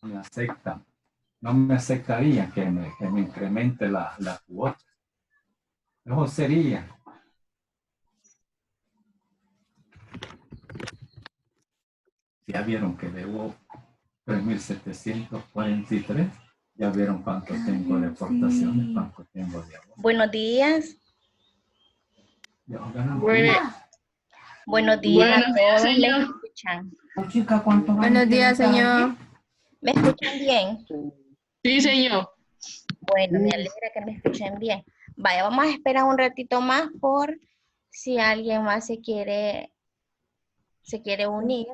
Me acepta. No me aceptaría que me incremente la cuota. Eso sería. Ya vieron que debo 3.743. Ya vieron cuánto tengo de aportaciones, sí. Cuánto tengo de ahorro. Buenos días. Buenos días. Buenos días, señor. ¿Me escuchan? Chica, ¿cuánto Buenos días, señor. ¿Me escuchan bien? Sí, señor. Bueno, me alegra que me escuchen bien. Vaya, vamos a esperar un ratito más por si alguien más se quiere unir.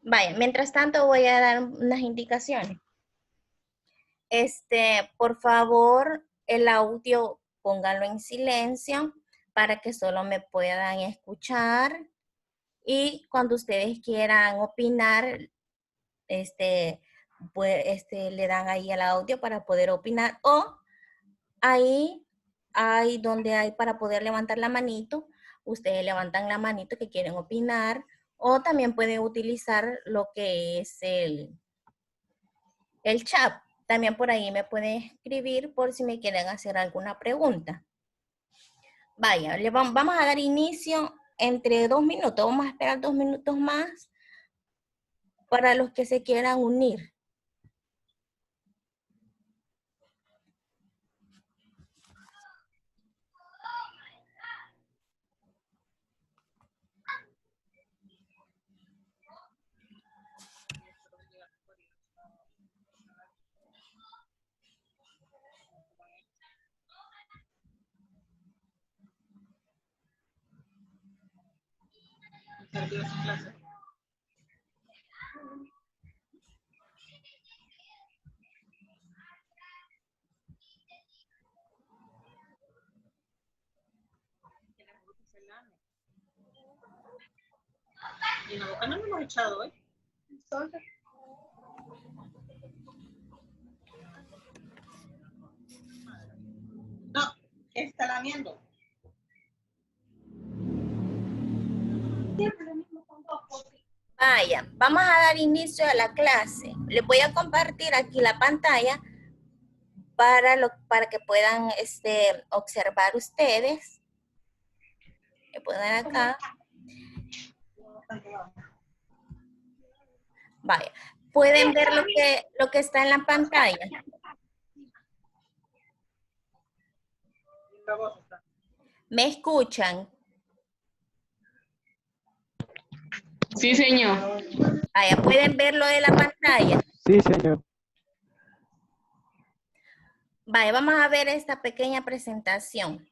Vaya, mientras tanto voy a dar unas indicaciones. Por favor, el audio pónganlo en silencio para que solo me puedan escuchar. Y cuando ustedes quieran opinar, pues, le dan ahí el audio para poder opinar. O ahí donde hay para poder levantar la manito, ustedes levantan la manito que quieren opinar. O también pueden utilizar lo que es el chat. También por ahí me pueden escribir por si me quieren hacer alguna pregunta. Vaya, vamos a dar inicio entre 2 minutos. Vamos a esperar 2 minutos más para los que se quieran unir. Y en la boca no lo hemos echado, ¿eh? No, está lamiendo. Vaya, vamos a dar inicio a la clase. Les voy a compartir aquí la pantalla para que puedan observar ustedes. Le pueden acá. Vaya, pueden ver lo que está en la pantalla. ¿Me escuchan? Sí, señor. Vaya, ¿pueden ver lo de la pantalla? Sí, señor. Vaya, vamos a ver esta pequeña presentación.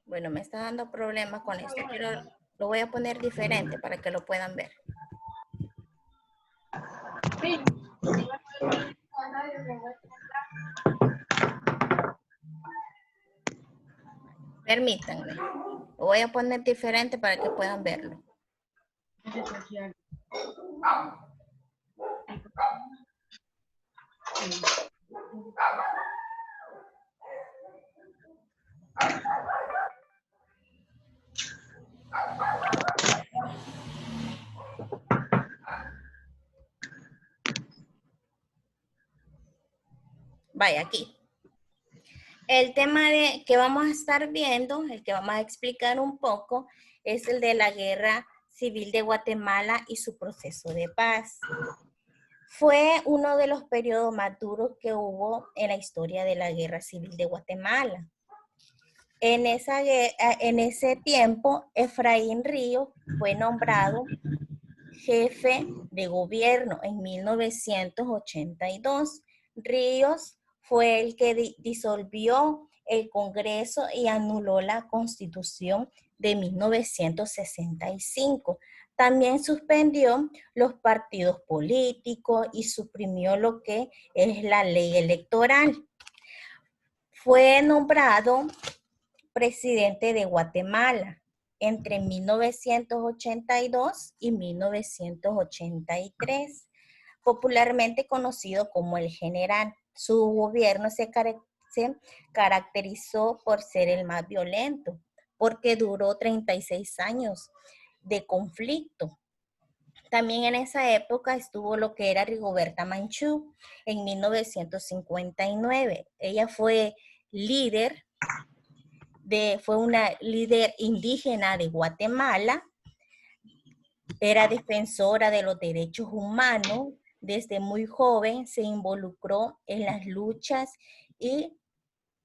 Bueno, me está dando problemas con esto, pero lo voy a poner diferente para que lo puedan ver. Permítanme. Lo voy a poner diferente para que puedan verlo. Vaya, aquí. El tema que vamos a estar viendo, el que vamos a explicar un poco, es el de la Guerra Civil de Guatemala y su proceso de paz. Fue uno de los periodos más duros que hubo en la historia de la Guerra Civil de Guatemala. En ese tiempo, Efraín Ríos fue nombrado jefe de gobierno en 1982. Ríos fue el que disolvió el Congreso y anuló la Constitución de 1965 También suspendió los partidos políticos y suprimió lo que es la ley electoral. Fue nombrado presidente de Guatemala entre 1982 y 1983, popularmente conocido como el General. Su gobierno se caracterizó por ser el más violento, porque duró 36 años de conflicto. También en esa época estuvo lo que era Rigoberta Menchú en 1959. Ella fue fue una líder indígena de Guatemala, era defensora de los derechos humanos. Desde muy joven se involucró en las luchas y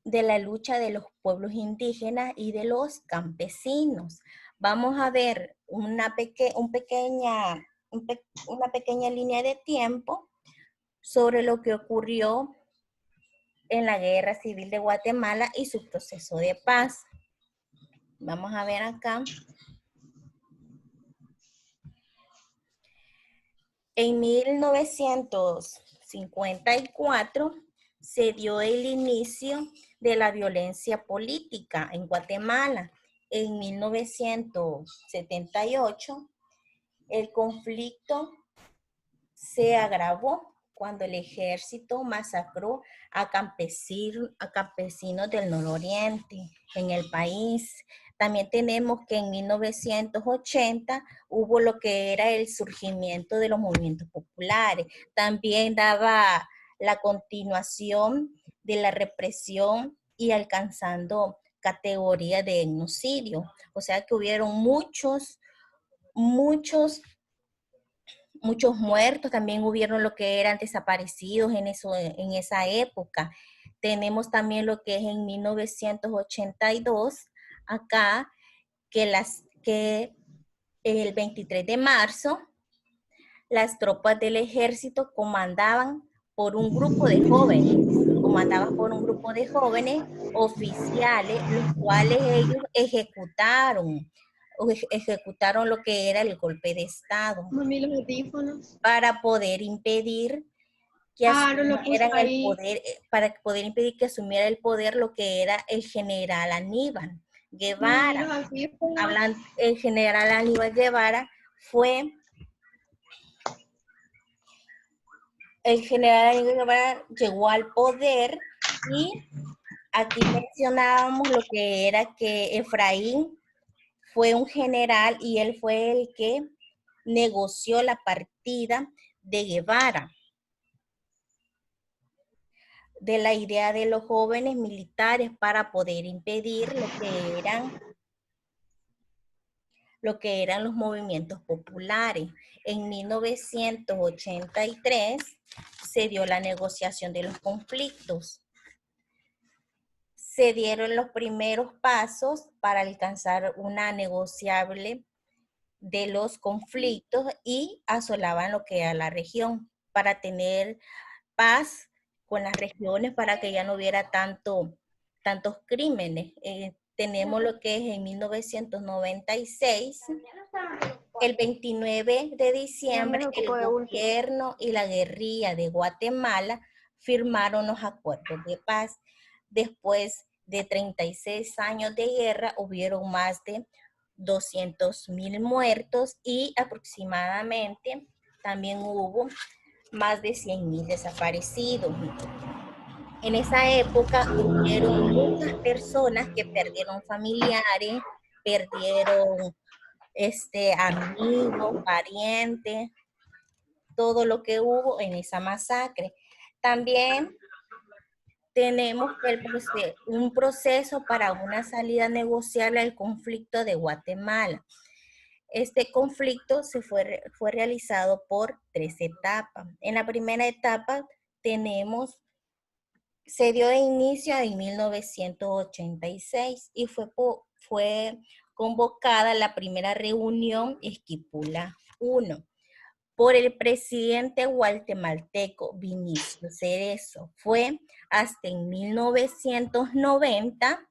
de la lucha de los pueblos indígenas y de los campesinos. Vamos a ver una pequeña línea de tiempo sobre lo que ocurrió en la Guerra Civil de Guatemala y su proceso de paz. Vamos a ver acá. En 1954 se dio el inicio de la violencia política en Guatemala. En 1978 el conflicto se agravó cuando el ejército masacró a campesinos del nororiente en el país. También tenemos que en 1980 hubo lo que era el surgimiento de los movimientos populares. También daba la continuación de la represión y alcanzando categoría de genocidio. O sea que hubieron muchos muertos, también hubieron lo que eran desaparecidos en esa época. Tenemos también lo que es en 1982, acá, que el 23 de marzo, las tropas del ejército comandaban por un grupo de jóvenes oficiales, los cuales ellos ejecutaron lo que era el golpe de Estado. Mami, los audífonos. Para poder impedir que asumiera el poder lo que era el general Aníbal Guevara. El general Aníbal Guevara llegó al poder, y aquí mencionábamos lo que era que Efraín fue un general y él fue el que negoció la partida de Guevara de la idea de los jóvenes militares para poder impedir lo que eran los movimientos populares. En 1983 se dio la negociación de los conflictos. Se dieron los primeros pasos para alcanzar una negociable de los conflictos y asolaban lo que era la región para tener paz con las regiones, para que ya no hubiera tantos crímenes. Tenemos lo que es en 1996, el 29 de diciembre, el gobierno y la guerrilla de Guatemala firmaron los acuerdos de paz. Después de 36 años de guerra, hubieron más de 200,000 muertos y aproximadamente también hubo más de 100,000 desaparecidos. En esa época hubieron muchas personas que perdieron familiares, perdieron amigos, parientes, todo lo que hubo en esa masacre. También tenemos un proceso para una salida negociable al conflicto de Guatemala. Este conflicto fue realizado por 3 etapas. En la primera etapa se dio de inicio en 1986 y fue convocada la primera reunión Esquipula 1 por el presidente guatemalteco Vinicio Cerezo. Fue hasta en 1990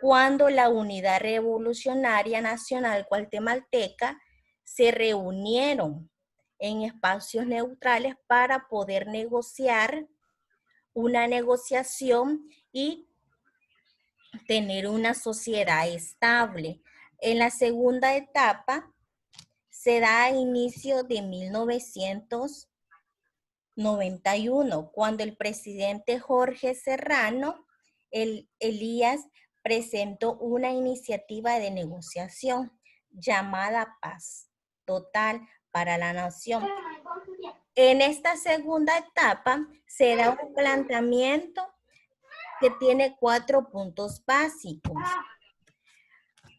cuando la Unidad Revolucionaria Nacional Guatemalteca se reunieron en espacios neutrales para poder negociar una negociación y tener una sociedad estable. En la segunda etapa se da a inicio de 1991, cuando el presidente Jorge Serrano Elías presentó una iniciativa de negociación llamada Paz Total para la Nación. En esta segunda etapa se da un planteamiento que tiene 4 puntos básicos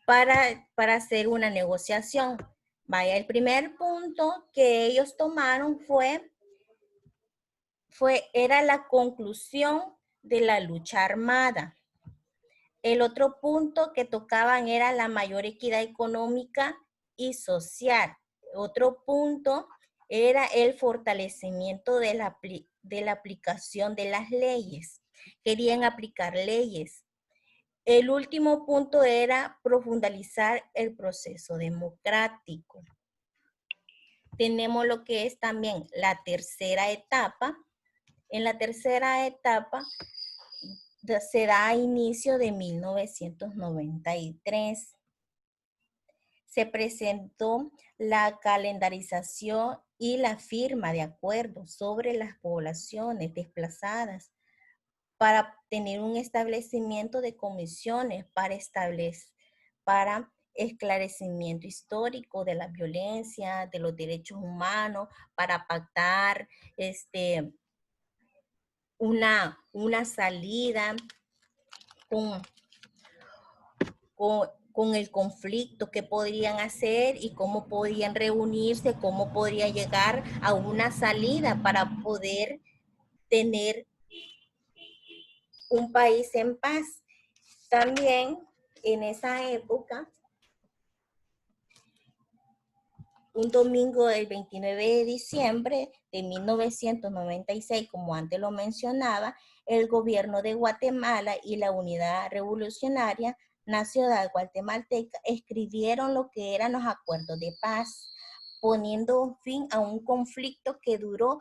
para hacer una negociación. Vaya, el primer punto que ellos tomaron era la conclusión de la lucha armada. El otro punto que tocaban era la mayor equidad económica y social. Otro punto era el fortalecimiento de la aplicación de las leyes. Querían aplicar leyes. El último punto era profundizar el proceso democrático. Tenemos lo que es también la tercera etapa. En la tercera etapa se da a inicio de 1993. Se presentó la calendarización y la firma de acuerdos sobre las poblaciones desplazadas para tener un establecimiento de comisiones para esclarecimiento histórico de la violencia, de los derechos humanos, para pactar una salida con el conflicto, qué podrían hacer y cómo podían reunirse, cómo podría llegar a una salida para poder tener un país en paz. También en esa época, un domingo del 29 de diciembre de 1996, como antes lo mencionaba, el gobierno de Guatemala y la Unidad Revolucionaria Nacional Guatemalteca escribieron lo que eran los acuerdos de paz, poniendo fin a un conflicto que duró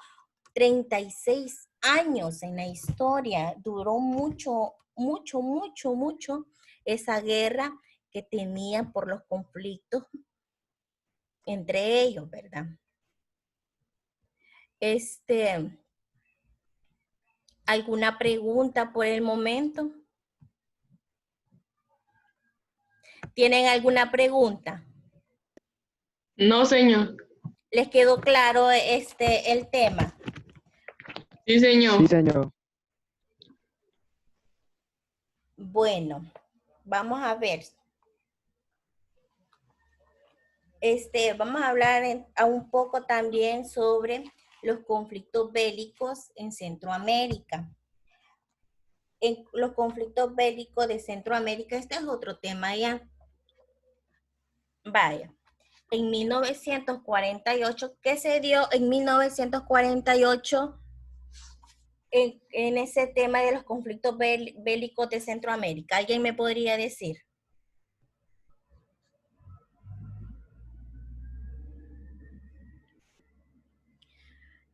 36 años en la historia. Duró mucho esa guerra que tenían por los conflictos entre ellos, ¿verdad? ¿Alguna pregunta por el momento? ¿Tienen alguna pregunta? No, señor. ¿Les quedó claro el tema? Sí, señor. Sí, señor. Bueno, vamos a ver. Vamos a hablar un poco también sobre los conflictos bélicos en Centroamérica. En los conflictos bélicos de Centroamérica, este es otro tema ya. Vaya, en 1948, ¿qué se dio en 1948 en ese tema de los conflictos bélicos de Centroamérica? ¿Alguien me podría decir?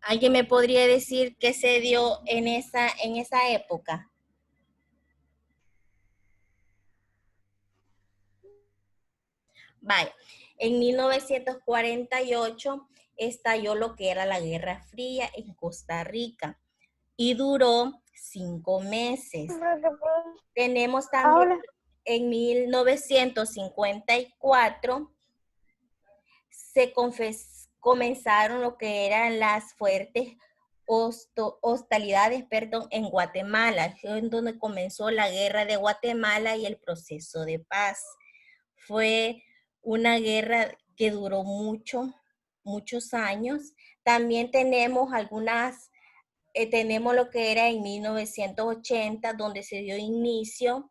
¿Alguien me podría decir qué se dio en esa época? Vaya, en 1948 estalló lo que era la Guerra Fría en Costa Rica y duró 5 meses. Tenemos también en 1954 comenzaron lo que eran las fuertes hostilidades, en Guatemala, en donde comenzó la guerra de Guatemala y el proceso de paz. Fue una guerra que duró muchos años. También tenemos tenemos lo que era en 1980, donde se dio inicio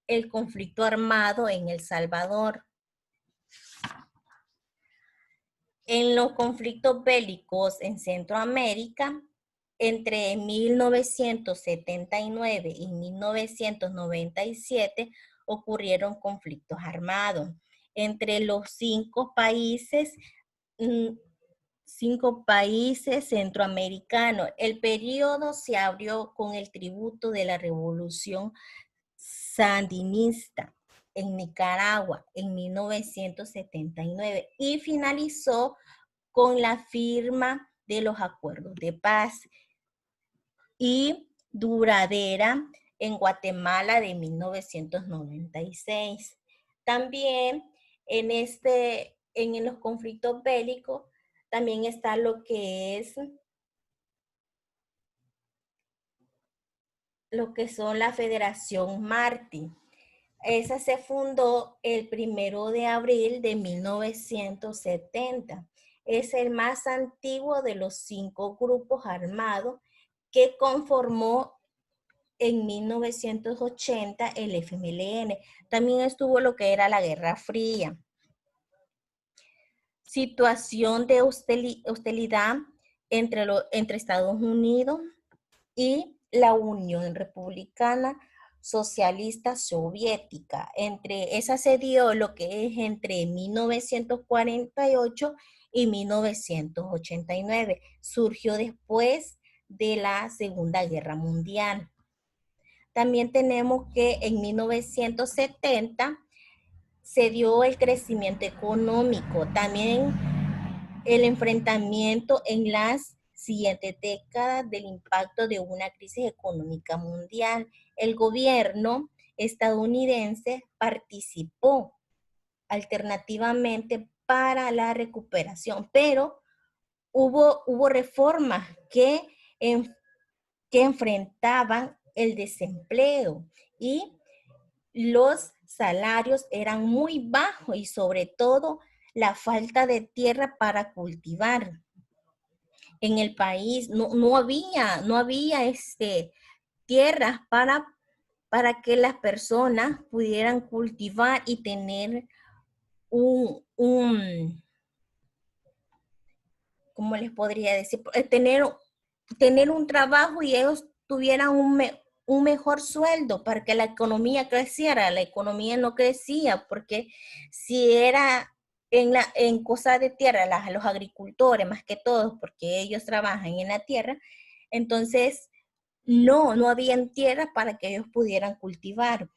el conflicto armado en El Salvador. En los conflictos bélicos en Centroamérica, entre 1979 y 1997 ocurrieron conflictos armados. entre los 5 países centroamericanos. El periodo se abrió con el tributo de la Revolución Sandinista en Nicaragua en 1979 y finalizó con la firma de los acuerdos de paz y duradera en Guatemala de 1996. También en los conflictos bélicos también está lo que son la Federación Martí. Esa se fundó el 1 de abril de 1970. Es el más antiguo de los 5 grupos armados que conformó en 1980 el FMLN. También estuvo lo que era la Guerra Fría. Situación de hostilidad entre Estados Unidos y la Unión Republicana Socialista Soviética. Esa se dio lo que es entre 1948 y 1989. Surgió después de la Segunda Guerra Mundial. También tenemos que en 1970 se dio el crecimiento económico. También el enfrentamiento en las siguientes décadas del impacto de una crisis económica mundial. El gobierno estadounidense participó alternativamente para la recuperación, pero hubo reformas que enfrentaban el desempleo y los salarios eran muy bajos y sobre todo la falta de tierra para cultivar. En el país no había tierras para que las personas pudieran cultivar y tener ¿cómo les podría decir? Tener un trabajo y ellos tuvieran un mejor sueldo para que la economía creciera. La economía no crecía porque si era en cosas de tierra, los agricultores más que todos, porque ellos trabajan en la tierra, entonces no había tierra para que ellos pudieran cultivar.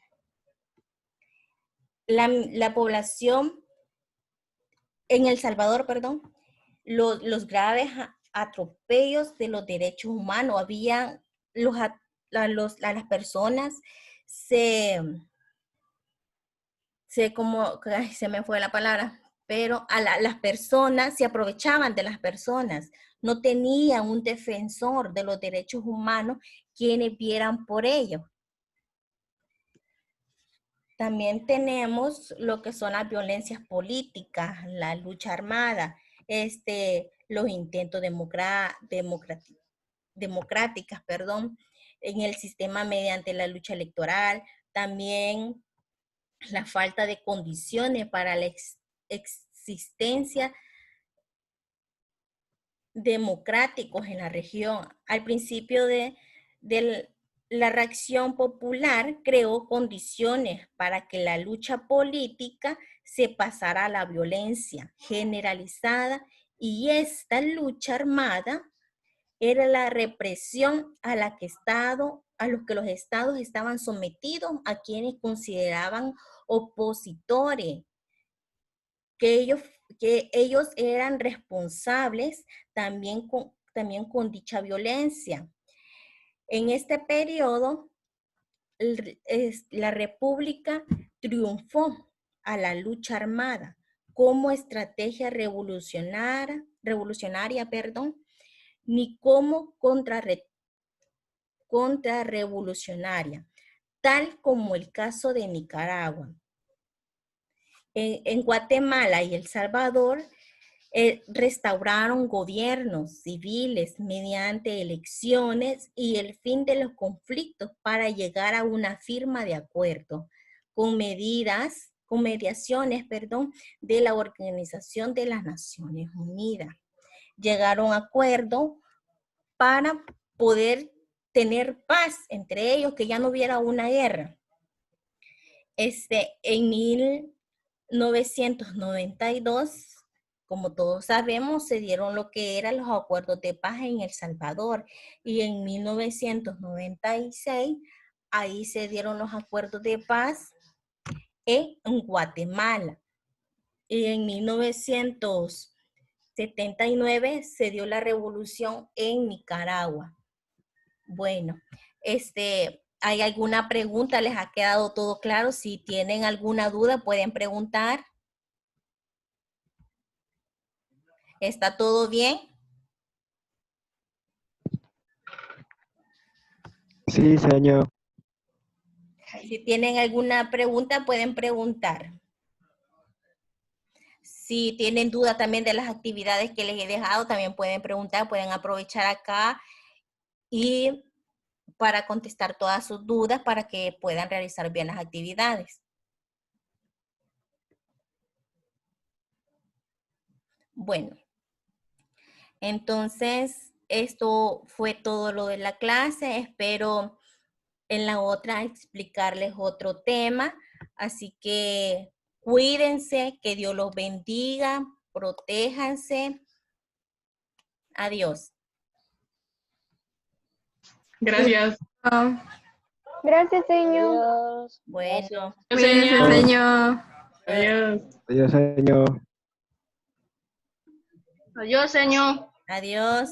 La población en El Salvador, los graves atropellos de los derechos humanos, había a las personas se me fue la palabra, pero las personas se aprovechaban de las personas, no tenían un defensor de los derechos humanos quienes vieran por ellos. También tenemos lo que son las violencias políticas, la lucha armada, los intentos democráticas, en el sistema mediante la lucha electoral, también la falta de condiciones para la existencia democráticos en la región. Al principio de la reacción popular creó condiciones para que la lucha política se pasara a la violencia generalizada y esta lucha armada era la represión a los que los estados estaban sometidos, a quienes consideraban opositores, que ellos eran responsables también con dicha violencia. En este periodo, la República triunfó a la lucha armada como estrategia revolucionaria, ni como contrarrevolucionaria, tal como el caso de Nicaragua. En Guatemala y El Salvador restauraron gobiernos civiles mediante elecciones y el fin de los conflictos para llegar a una firma de acuerdo con mediaciones, de la Organización de las Naciones Unidas. Llegaron a acuerdo para poder tener paz entre ellos, que ya no hubiera una guerra. En 1992, como todos sabemos, se dieron lo que eran los acuerdos de paz en El Salvador. Y en 1996, ahí se dieron los acuerdos de paz en Guatemala. Y en 1979 se dio la revolución en Nicaragua. Bueno, ¿hay alguna pregunta? ¿Les ha quedado todo claro? Si tienen alguna duda, pueden preguntar. ¿Está todo bien? Sí, señor. Si tienen alguna pregunta, pueden preguntar. Si tienen duda también de las actividades que les he dejado, también pueden preguntar, pueden aprovechar acá y para contestar todas sus dudas para que puedan realizar bien las actividades. Bueno, entonces esto fue todo lo de la clase. Espero en la otra explicarles otro tema. Así que cuídense, que Dios los bendiga, protéjanse. Adiós. Gracias. Gracias, señor. Bueno. Señor. Señor. Adiós. Adiós, señor. Adiós, señor. Adiós.